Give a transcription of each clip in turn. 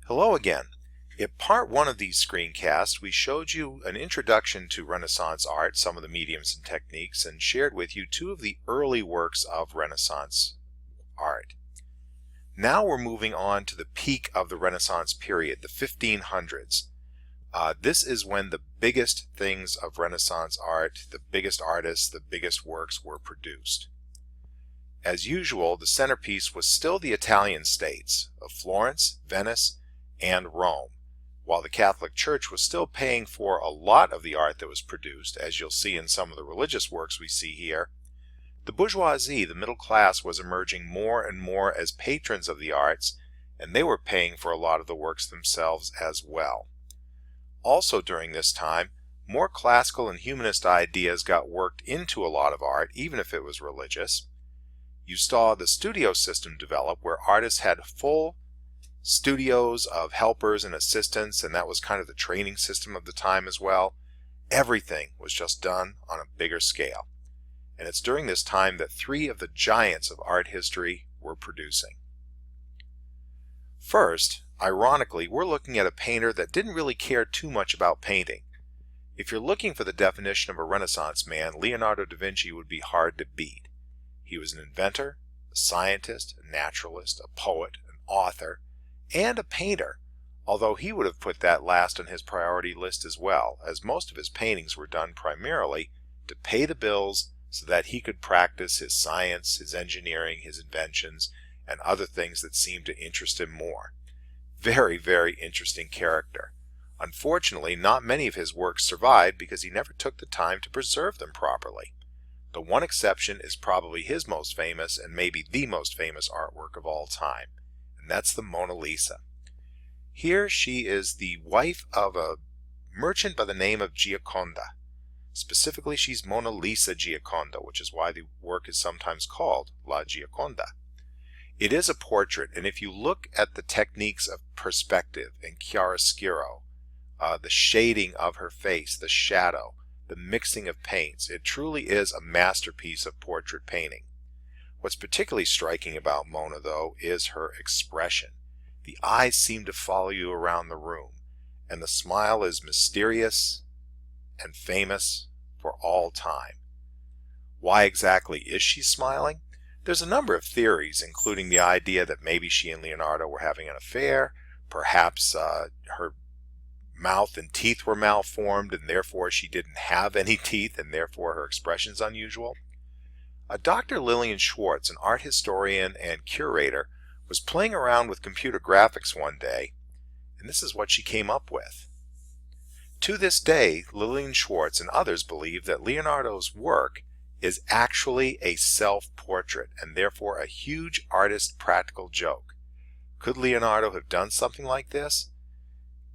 Hello again. In part one of these screencasts, we showed you an introduction to Renaissance art, some of the mediums and techniques, and shared with you two of the early works of Renaissance art. Now we're moving on to the peak of the Renaissance period, the 1500s. This is when the biggest things of Renaissance art, the biggest artists, the biggest works were produced. As usual, the centerpiece was still the Italian states of Florence, Venice, and Rome, while the Catholic Church was still paying for a lot of the art that was produced, as you'll see in some of the religious works we see here. The bourgeoisie, the middle class, was emerging more and more as patrons of the arts, and they were paying for a lot of the works themselves as well. Also during this time, more classical and humanist ideas got worked into a lot of art, even if it was religious. You saw the studio system develop, where artists had full studios of helpers and assistants, and that was kind of the training system of the time as well. Everything was just done on a bigger scale. And it's during this time that three of the giants of art history were producing. First, ironically, we're looking at a painter that didn't really care too much about painting. If you're looking for the definition of a Renaissance man, Leonardo da Vinci would be hard to beat. He was an inventor, a scientist, a naturalist, a poet, an author, and a painter, although he would have put that last on his priority list as well, as most of his paintings were done primarily to pay the bills so that he could practice his science, his engineering, his inventions, and other things that seemed to interest him more. Very, very interesting character. Unfortunately, not many of his works survived because he never took the time to preserve them properly. The one exception is probably his most famous and maybe the most famous artwork of all time, and that's the Mona Lisa. Here she is the wife of a merchant by the name of Gioconda. Specifically, she's Mona Lisa Gioconda, which is why the work is sometimes called La Gioconda. It is a portrait, and if you look at the techniques of perspective and chiaroscuro, the shading of her face, the shadow, the mixing of paints, it truly is a masterpiece of portrait painting. What's particularly striking about Mona, though, is her expression. The eyes seem to follow you around the room, and the smile is mysterious and famous for all time. Why exactly is she smiling? There's a number of theories, including the idea that maybe she and Leonardo were having an affair, perhaps her mouth and teeth were malformed and therefore she didn't have any teeth and therefore her expression's unusual. Dr. Lillian Schwartz, an art historian and curator, was playing around with computer graphics one day, and this is what she came up with. To this day, Lillian Schwartz and others believe that Leonardo's work is actually a self-portrait and therefore a huge artist practical joke. Could Leonardo have done something like this?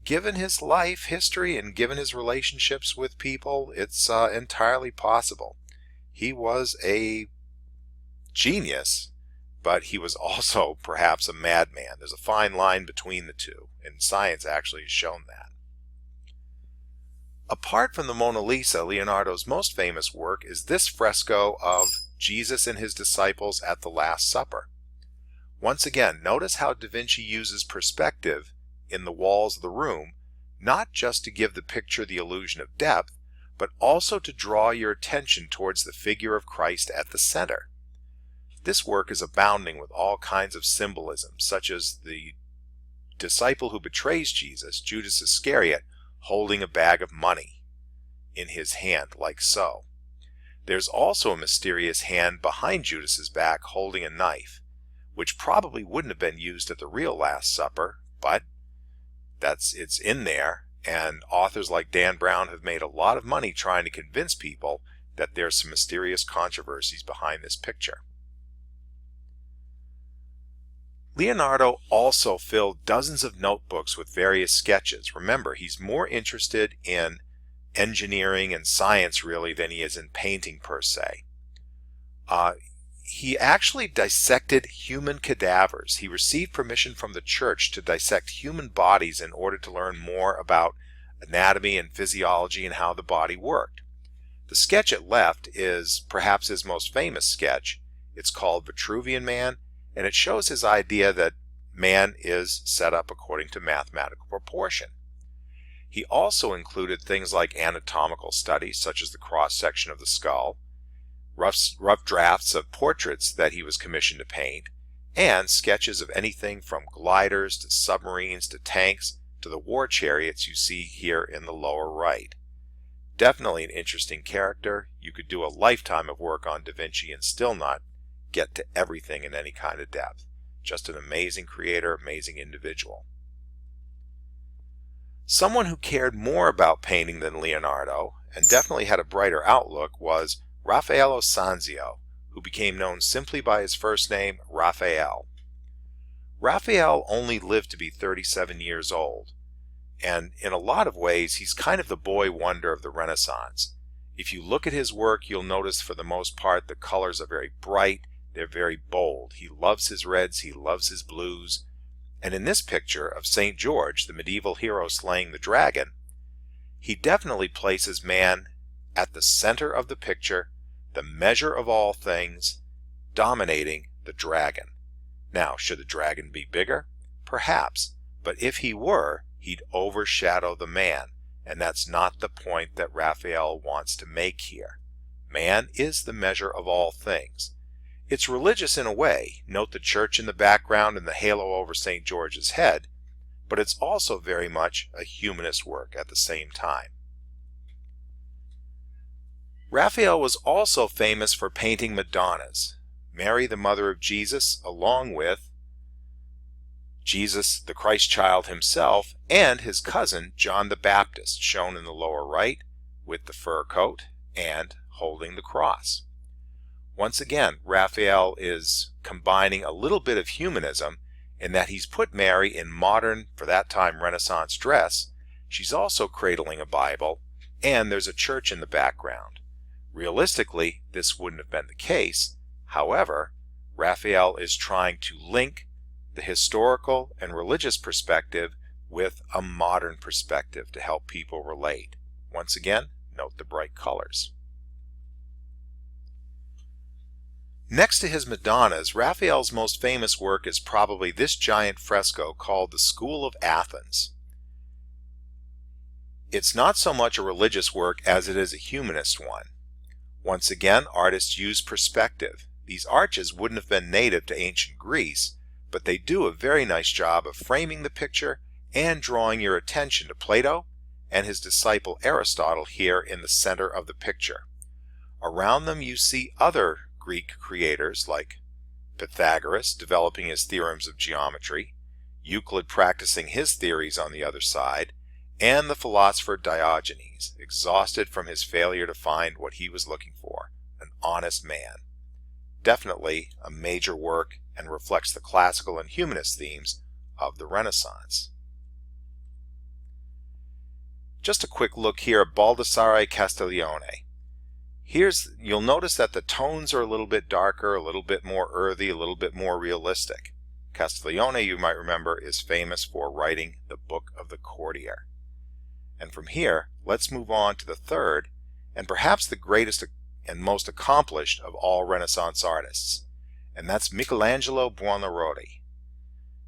Given his life history and given his relationships with people, it's entirely possible. He was a genius, but he was also perhaps a madman. There's a fine line between the two, and science actually has shown that. Apart from the Mona Lisa, Leonardo's most famous work is this fresco of Jesus and his disciples at the Last Supper. Once again, notice how Da Vinci uses perspective in the walls of the room, not just to give the picture the illusion of depth, but also to draw your attention towards the figure of Christ at the center. This work is abounding with all kinds of symbolism, such as the disciple who betrays Jesus, Judas Iscariot, holding a bag of money in his hand, like so. There's also a mysterious hand behind Judas's back holding a knife, which probably wouldn't have been used at the real Last Supper, but it's in there, and authors like Dan Brown have made a lot of money trying to convince people that there's some mysterious controversies behind this picture. Leonardo also filled dozens of notebooks with various sketches. Remember, he's more interested in engineering and science really than he is in painting per se. He actually dissected human cadavers. He received permission from the church to dissect human bodies in order to learn more about anatomy and physiology and how the body worked. The sketch at left is perhaps his most famous sketch. It's called Vitruvian Man, and it shows his idea that man is set up according to mathematical proportion. He also included things like anatomical studies, such as the cross-section of the skull, rough drafts of portraits that he was commissioned to paint, and sketches of anything from gliders to submarines to tanks to the war chariots you see here in the lower right. Definitely an interesting character. You could do a lifetime of work on Da Vinci and still not get to everything in any kind of depth. Just an amazing creator, amazing individual. Someone who cared more about painting than Leonardo, and definitely had a brighter outlook, was Raphael Sanzio, who became known simply by his first name, Raphael. Raphael only lived to be 37 years old, and in a lot of ways he's kind of the boy wonder of the Renaissance. If you look at his work, you'll notice for the most part the colors are very bright, they're very bold. He loves his reds, he loves his blues, and in this picture of St. George, the medieval hero slaying the dragon, he definitely places man at the center of the picture, the measure of all things, dominating the dragon. Now, should the dragon be bigger? Perhaps, but if he were, he'd overshadow the man, and that's not the point that Raphael wants to make here. Man is the measure of all things. It's religious in a way, note the church in the background and the halo over St. George's head, but it's also very much a humanist work at the same time. Raphael was also famous for painting Madonnas, Mary the mother of Jesus, along with Jesus the Christ child himself, and his cousin John the Baptist, shown in the lower right, with the fur coat and holding the cross. Once again, Raphael is combining a little bit of humanism in that he's put Mary in modern, for that time, Renaissance dress. She's also cradling a Bible, and there's a church in the background. Realistically, this wouldn't have been the case. However, Raphael is trying to link the historical and religious perspective with a modern perspective to help people relate. Once again, note the bright colors. Next to his Madonnas, Raphael's most famous work is probably this giant fresco called the School of Athens. It's not so much a religious work as it is a humanist one. Once again, artists use perspective. These arches wouldn't have been native to ancient Greece, but they do a very nice job of framing the picture and drawing your attention to Plato and his disciple Aristotle here in the center of the picture. Around them you see other Greek creators like Pythagoras developing his theorems of geometry, Euclid practicing his theories on the other side, and the philosopher Diogenes, exhausted from his failure to find what he was looking for, an honest man. Definitely a major work and reflects the classical and humanist themes of the Renaissance. Just a quick look here at Baldassare Castellione. You'll notice that the tones are a little bit darker, a little bit more earthy, a little bit more realistic. Castellione, you might remember, is famous for writing the Book of the Courtier. And from here, let's move on to the third, and perhaps the greatest and most accomplished of all Renaissance artists, and that's Michelangelo Buonarroti.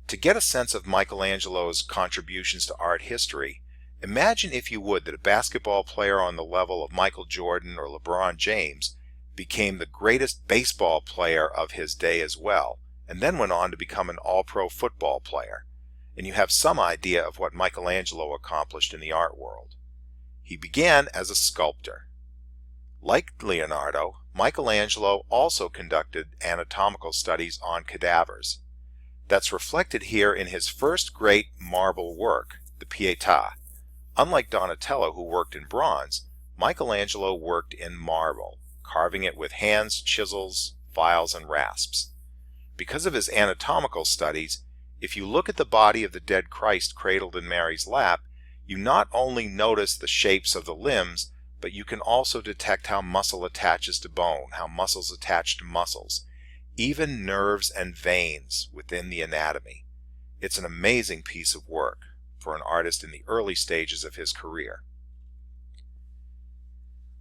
To get a sense of Michelangelo's contributions to art history, imagine, if you would, that a basketball player on the level of Michael Jordan or LeBron James became the greatest baseball player of his day as well, and then went on to become an all-pro football player. And you have some idea of what Michelangelo accomplished in the art world. He began as a sculptor. Like Leonardo, Michelangelo also conducted anatomical studies on cadavers. That's reflected here in his first great marble work, the Pietà. Unlike Donatello, who worked in bronze, Michelangelo worked in marble, carving it with hands, chisels, files, and rasps. Because of his anatomical studies, if you look at the body of the dead Christ cradled in Mary's lap, you not only notice the shapes of the limbs, but you can also detect how muscle attaches to bone, how muscles attach to muscles, even nerves and veins within the anatomy. It's an amazing piece of work for an artist in the early stages of his career.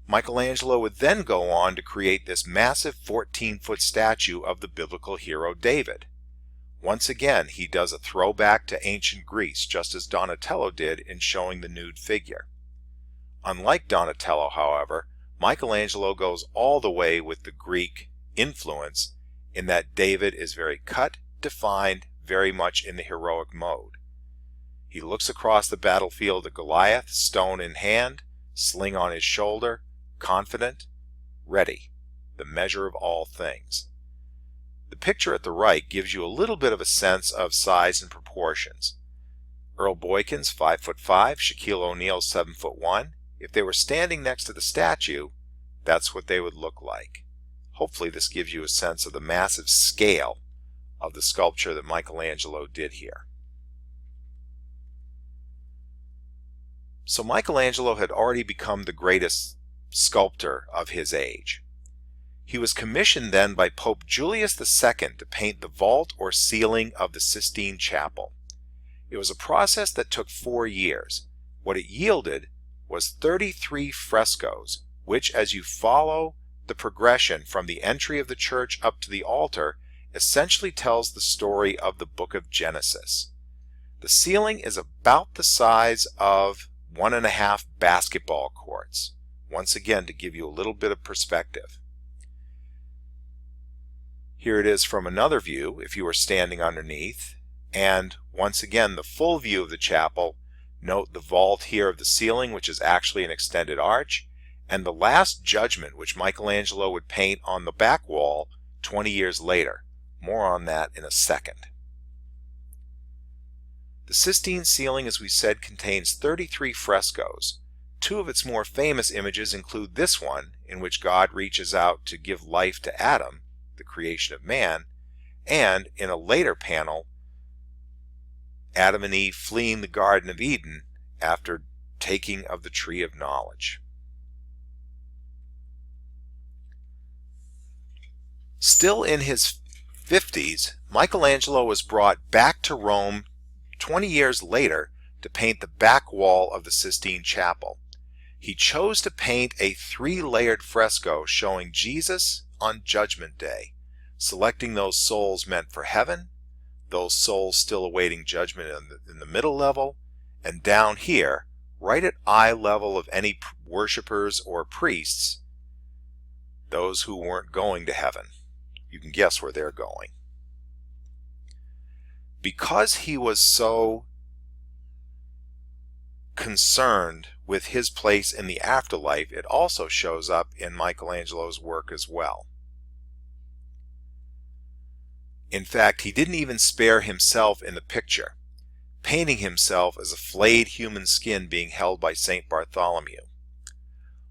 Michelangelo would then go on to create this massive 14-foot statue of the biblical hero David. Once again, he does a throwback to ancient Greece, just as Donatello did in showing the nude figure. Unlike Donatello, however, Michelangelo goes all the way with the Greek influence in that David is very cut, defined, very much in the heroic mode. He looks across the battlefield at Goliath, stone in hand, sling on his shoulder, confident, ready, the measure of all things. The picture at the right gives you a little bit of a sense of size and proportions. Earl Boykins, 5'5", Shaquille O'Neal, 7'1". If they were standing next to the statue, that's what they would look like. Hopefully this gives you a sense of the massive scale of the sculpture that Michelangelo did here. So Michelangelo had already become the greatest sculptor of his age. He was commissioned then by Pope Julius II to paint the vault or ceiling of the Sistine Chapel. It was a process that took 4 years. What it yielded was 33 frescoes, which, as you follow the progression from the entry of the church up to the altar, essentially tells the story of the book of Genesis. The ceiling is about the size of 1.5 basketball courts, once again to give you a little bit of perspective. Here it is from another view if you were standing underneath, and once again the full view of the chapel. Note the vault here of the ceiling, which is actually an extended arch, and the Last Judgment, which Michelangelo would paint on the back wall 20 years later. More on that in a second. The Sistine Ceiling, as we said, contains 33 frescoes. 2 of its more famous images include this one, in which God reaches out to give life to Adam, the creation of man, and in a later panel, Adam and Eve fleeing the Garden of Eden after taking of the tree of knowledge. Still in his 50s, Michelangelo was brought back to Rome 20 years later to paint the back wall of the Sistine Chapel. He chose to paint a 3-layered fresco showing Jesus on Judgment Day, selecting those souls meant for heaven, those souls still awaiting judgment in the middle level, and down here, right at eye level of any worshippers or priests, those who weren't going to heaven. You can guess where they're going. Because he was so concerned with his place in the afterlife, it also shows up in Michelangelo's work as well. In fact, he didn't even spare himself in the picture, painting himself as a flayed human skin being held by St. Bartholomew.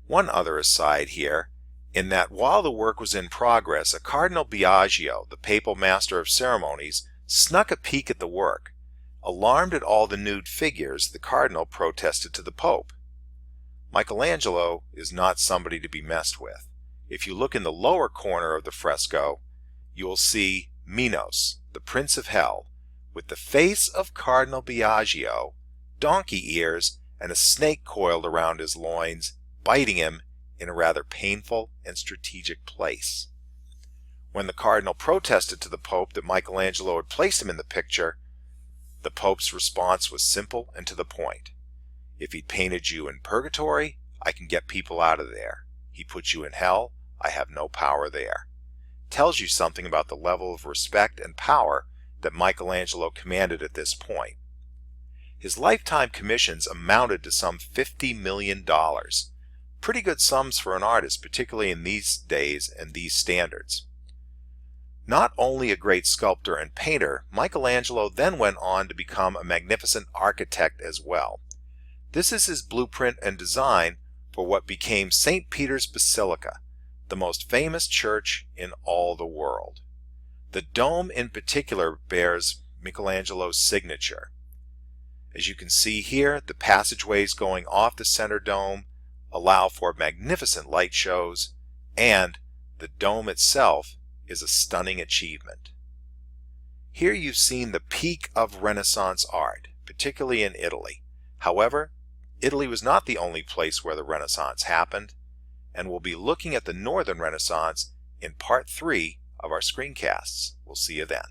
One other aside here, in that while the work was in progress, a Cardinal Biaggio, the papal master of ceremonies, snuck a peek at the work. Alarmed at all the nude figures, the cardinal protested to the Pope. Michelangelo is not somebody to be messed with. If you look in the lower corner of the fresco, you will see Minos, the Prince of Hell, with the face of Cardinal Biaggio, donkey ears, and a snake coiled around his loins, biting him in a rather painful and strategic place. When the cardinal protested to the Pope that Michelangelo had placed him in the picture, the Pope's response was simple and to the point. If he painted you in purgatory, I can get people out of there. He puts you in hell, I have no power there. Tells you something about the level of respect and power that Michelangelo commanded at this point. His lifetime commissions amounted to some $50 million. Pretty good sums for an artist, particularly in these days and these standards. Not only a great sculptor and painter, Michelangelo then went on to become a magnificent architect as well. This is his blueprint and design for what became St. Peter's Basilica, the most famous church in all the world. The dome in particular bears Michelangelo's signature. As you can see here, the passageways going off the center dome allow for magnificent light shows, and the dome itself is a stunning achievement. Here you've seen the peak of Renaissance art, particularly in Italy. However, Italy was not the only place where the Renaissance happened, and we'll be looking at the Northern Renaissance in part 3 of our screencasts. We'll see you then.